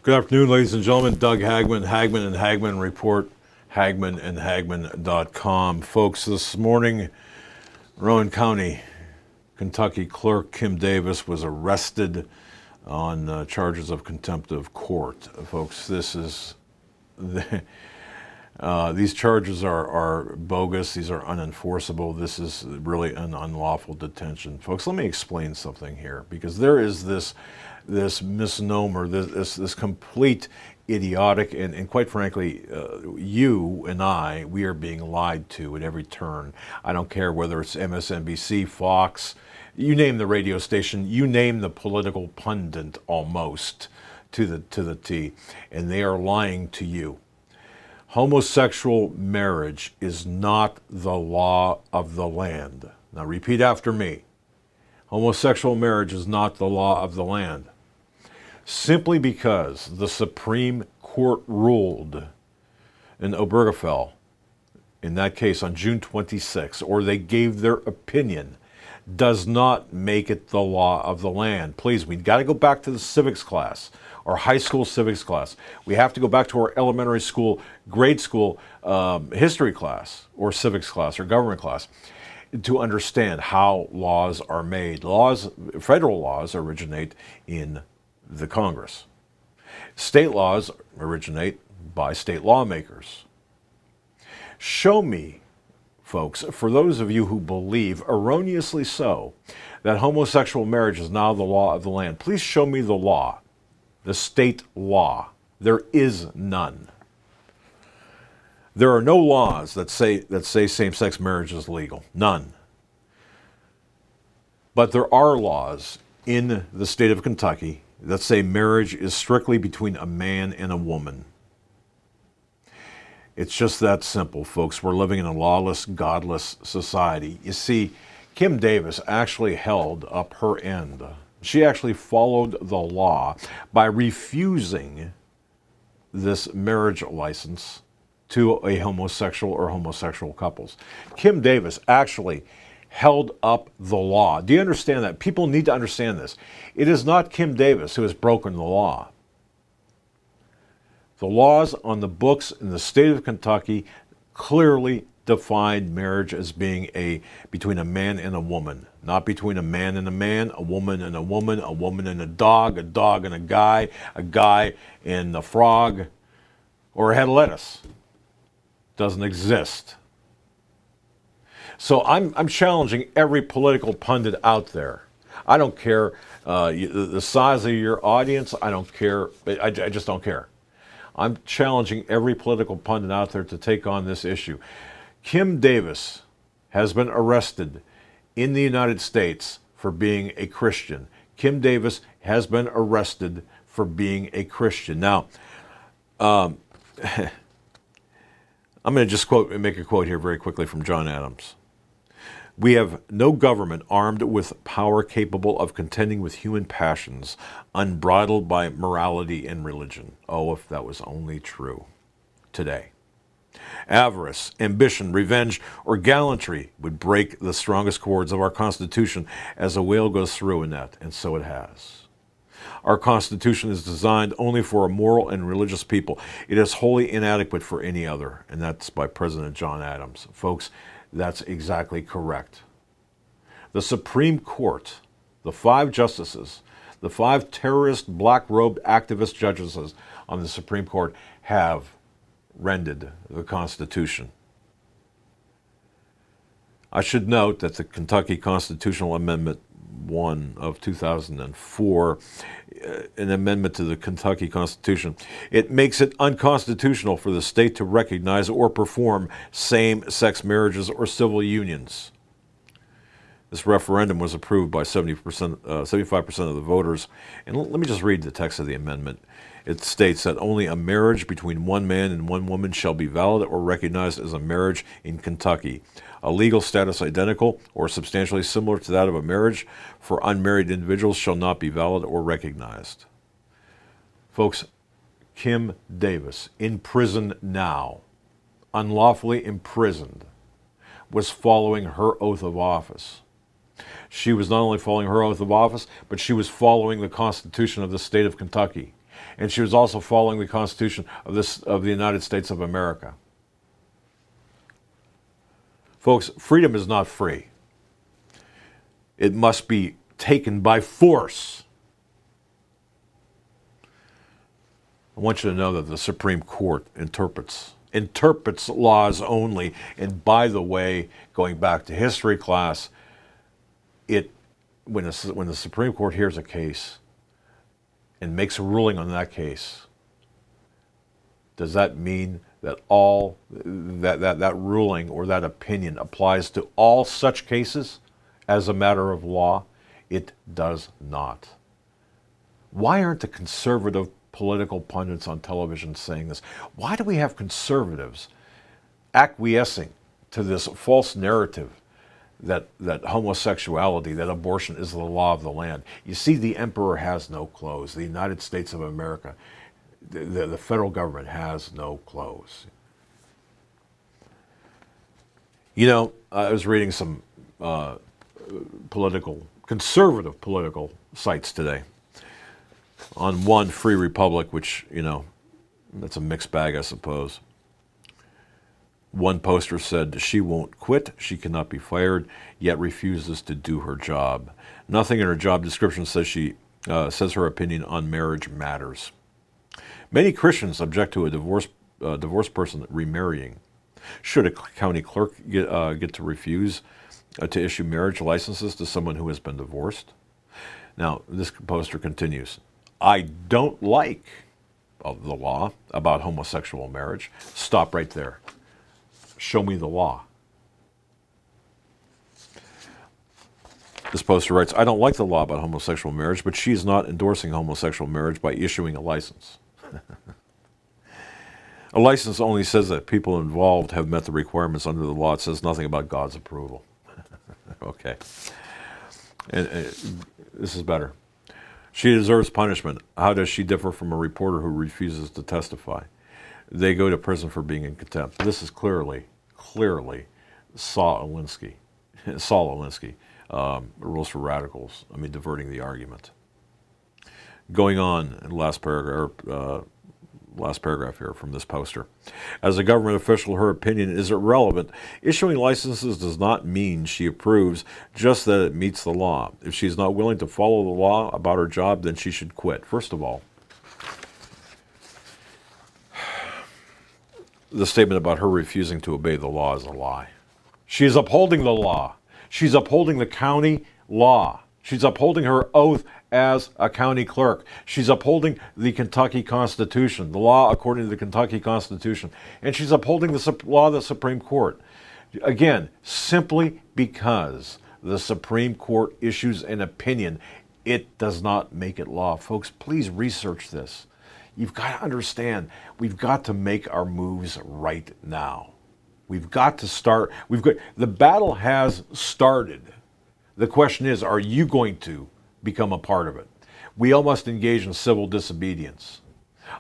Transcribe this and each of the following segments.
Good afternoon, ladies and gentlemen. Doug Hagmann, Hagmann and Hagmann Report, hagmanandhagmann.com. Folks, this morning, Rowan County, Kentucky clerk Kim Davis was arrested on charges of contempt of court. Folks, these charges are bogus. These are unenforceable. This is really an unlawful detention. Folks, let me explain something here, because there is this misnomer, this complete idiotic, and quite frankly, you and we are being lied to at every turn. I don't care whether it's MSNBC, Fox, you name the radio station, you name the political pundit, almost to the T, and they are lying to you. Homosexual marriage is not the law of the land. Now repeat after me. Homosexual marriage is not the law of the land. Simply because the Supreme Court ruled in Obergefell, in that case on June 26, or they gave their opinion, does not make it the law of the land. Please, we've got to go back to the civics class, our high school civics class. We have to go back to our elementary school, grade school history class, or civics class, or government class, to understand how laws are made. Federal laws originate in the Congress. State laws originate by state lawmakers. Show me, folks, for those of you who believe, erroneously so, that homosexual marriage is now the law of the land. Please show me the law, the state law. There is none. There are no laws that say same-sex marriage is legal. None. But there are laws in the state of Kentucky that say marriage is strictly between a man and a woman. It's just that simple, folks. We're living in a lawless, godless society. You see, Kim Davis actually held up her end. She actually followed the law by refusing this marriage license to a homosexual or homosexual couples. Kim Davis actually held up the law. Do you understand that? People need to understand this. It is not Kim Davis who has broken the law. The laws on the books in the state of Kentucky clearly define marriage as being between a man and a woman, not between a man and a man, a woman and a woman, a woman and a dog and a guy and a frog, or a head of lettuce. Doesn't exist. So I'm challenging every political pundit out there. I don't care the size of your audience. I don't care. I just don't care. I'm challenging every political pundit out there to take on this issue. Kim Davis has been arrested in the United States for being a Christian. Kim Davis has been arrested for being a Christian. Now, I'm going to just make a quote here very quickly from John Adams. We have no government armed with power capable of contending with human passions, unbridled by morality and religion. Oh, if that was only true today. Avarice, ambition, revenge, or gallantry would break the strongest cords of our Constitution as a whale goes through a net, and so it has. Our Constitution is designed only for a moral and religious people. It is wholly inadequate for any other, and that's by President John Adams. Folks, that's exactly correct. The Supreme Court, the 5 justices, the 5 terrorist black-robed activist judges on the Supreme Court have rendered the Constitution. I should note that the Kentucky Constitutional Amendment 1 of 2004, an amendment to the Kentucky Constitution, it makes it unconstitutional for the state to recognize or perform same-sex marriages or civil unions. This referendum was approved by 75% of the voters. And let me just read the text of the amendment. It states that only a marriage between one man and one woman shall be valid or recognized as a marriage in Kentucky. A legal status identical or substantially similar to that of a marriage for unmarried individuals shall not be valid or recognized. Folks, Kim Davis, in prison now, unlawfully imprisoned, was following her oath of office. She was not only following her oath of office, but she was following the Constitution of the state of Kentucky. And she was also following the Constitution of the United States of America. Folks, freedom is not free. It must be taken by force. I want you to know that the Supreme Court interprets laws only. And by the way, going back to history class, when the Supreme Court hears a case and makes a ruling on that case, does that mean that all that ruling or that opinion applies to all such cases as a matter of law? It does not. Why aren't the conservative political pundits on television saying this? Why do we have conservatives acquiescing to this false narrative that homosexuality, that abortion is the law of the land? You see, the emperor has no clothes. The United States of America, the federal government has no clothes. You know, I was reading some conservative political sites today. On one, Free Republic, which, you know, that's a mixed bag, I suppose. One poster said, "She won't quit, she cannot be fired, yet refuses to do her job. Nothing in her job description says says her opinion on marriage matters." Many Christians object to a divorced person remarrying. Should a county clerk get to refuse to issue marriage licenses to someone who has been divorced? Now, this poster continues. "I don't like the law about homosexual marriage." Stop right there. Show me the law. This poster writes, "I don't like the law about homosexual marriage, but she's not endorsing homosexual marriage by issuing a license." A license only says that people involved have met the requirements under the law. It says nothing about God's approval. Okay. And this is better. "She deserves punishment. How does she differ from a reporter who refuses to testify? They go to prison for being in contempt." This is clearly Saul Alinsky, Rules for Radicals. I mean, diverting the argument. Going on, last paragraph here from this poster. "As a government official, her opinion is irrelevant. Issuing licenses does not mean she approves, just that it meets the law. If she's not willing to follow the law about her job, then she should quit." First of all, the statement about her refusing to obey the law is a lie. She's upholding the law. She's upholding the county law. She's upholding her oath as a county clerk. She's upholding the Kentucky Constitution, the law according to the Kentucky Constitution. And she's upholding the law of the Supreme Court. Again, simply because the Supreme Court issues an opinion, it does not make it law. Folks, please research this. You've got to understand, we've got to make our moves right now. We've got to start. The battle has started. The question is, are you going to become a part of it? We all must engage in civil disobedience.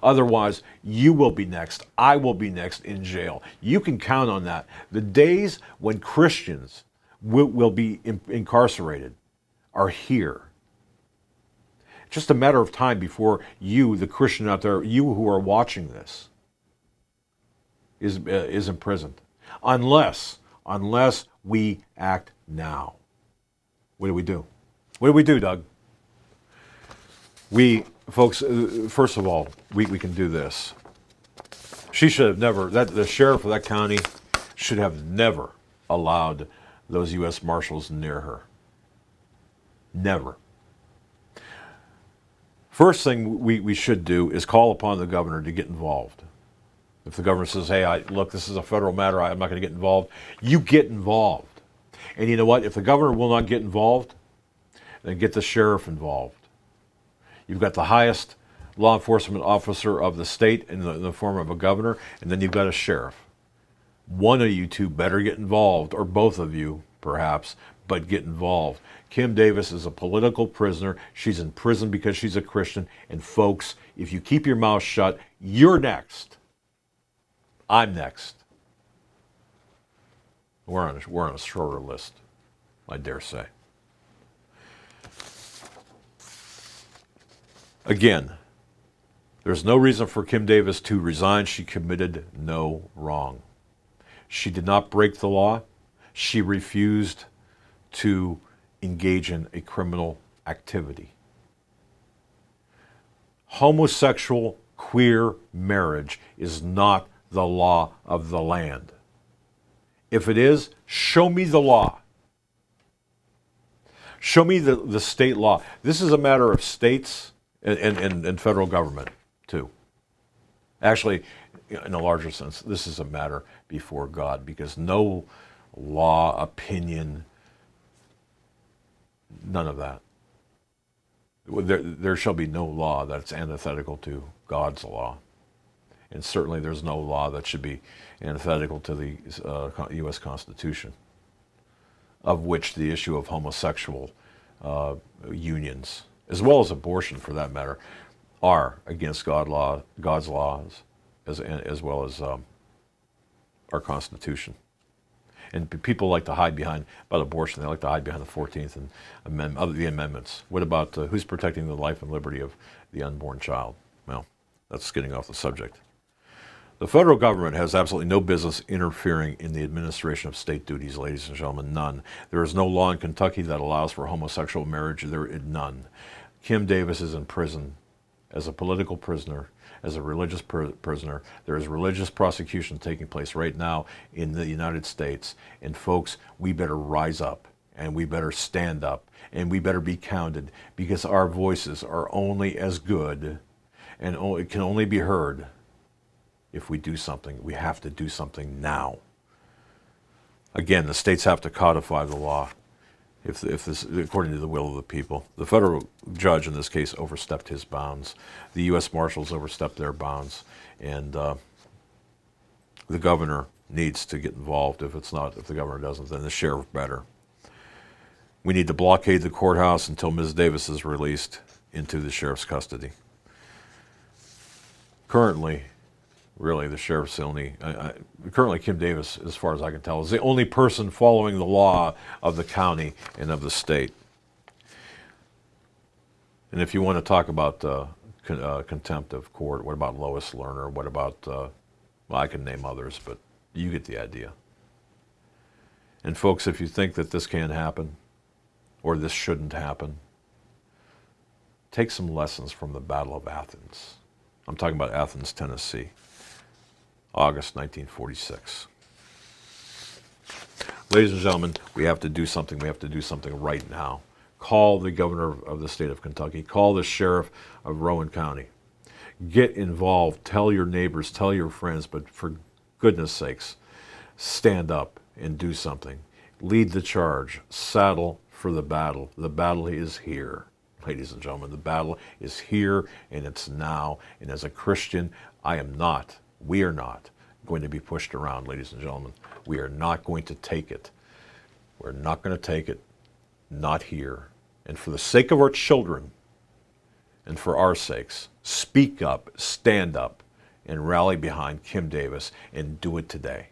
Otherwise, you will be next. I will be next in jail. You can count on that. The days when Christians will be incarcerated are here. Just a matter of time before you, the Christian out there, you who are watching this, is imprisoned. Unless we act now. What do we do? What do we do, Doug? Folks, first of all, we can do this. She should have never, the sheriff of that county should have never allowed those U.S. Marshals near her. Never. First thing we should do is call upon the governor to get involved. If the governor says, "Hey, look, this is a federal matter, I'm not going to get involved," you get involved. And you know what? If the governor will not get involved, then get the sheriff involved. You've got the highest law enforcement officer of the state in the form of a governor, and then you've got a sheriff. One of you two better get involved, or both of you, perhaps, but get involved. Kim Davis is a political prisoner. She's in prison because she's a Christian. And folks, if you keep your mouth shut, you're next. I'm next. We're on a shorter list, I dare say. Again, There's no reason for Kim Davis to resign. She committed no wrong. She did not break the law. She refused to engage in a criminal activity. Homosexual queer marriage is not the law of the land. If it is, show me the law. Show me the state law. This is a matter of states and federal government, too. Actually, in a larger sense, this is a matter before God, because no law, opinion, none of that. There shall be no law that's antithetical to God's law. And certainly there's no law that should be antithetical to the U.S. Constitution, of which the issue of homosexual unions, as well as abortion for that matter, are against God's laws, as well as our Constitution. And people like to hide behind, about abortion, they like to hide behind the 14th and the amendments. What about who's protecting the life and liberty of the unborn child? Well, that's getting off the subject. The federal government has absolutely no business interfering in the administration of state duties, ladies and gentlemen, none. There is no law in Kentucky that allows for homosexual marriage, there is none. Kim Davis is in prison as a political prisoner, as a religious prisoner. There is religious prosecution taking place right now in the United States. And folks, we better rise up, and we better stand up, and we better be counted, because our voices are only as good and it can only be heard if we do something. We have to do something now. Again, the states have to codify the law if this, according to the will of the people. The federal judge in this case overstepped his bounds. The U.S. Marshals overstepped their bounds, and the governor needs to get involved. If the governor doesn't, then the sheriff better. We need to blockade the courthouse until Ms. Davis is released into the sheriff's custody. Currently, really, the sheriff's currently Kim Davis, as far as I can tell, is the only person following the law of the county and of the state. And if you want to talk about contempt of court, what about Lois Lerner? What about, well, I can name others, but you get the idea. And folks, if you think that this can't happen, or this shouldn't happen, take some lessons from the Battle of Athens. I'm talking about Athens, Tennessee. August 1946. Ladies and gentlemen, we have to do something. We have to do something right now. Call the governor of the state of Kentucky. Call the sheriff of Rowan County. Get involved. Tell your neighbors. Tell your friends. But for goodness sakes, stand up and do something. Lead the charge. Saddle for the battle. The battle is here. Ladies and gentlemen, the battle is here, and it's now. And as a Christian, we are not going to be pushed around, ladies and gentlemen. We are not going to take it. We're not going to take it. Not here. And for the sake of our children, and for our sakes, speak up, stand up, and rally behind Kim Davis, and do it today.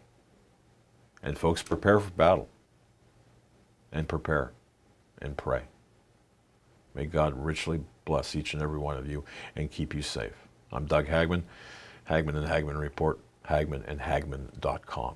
And folks, prepare for battle. And prepare. And pray. May God richly bless each and every one of you and keep you safe. I'm Doug Hagmann. Hagmann and Hagmann Report, hagmannandhagmann.com.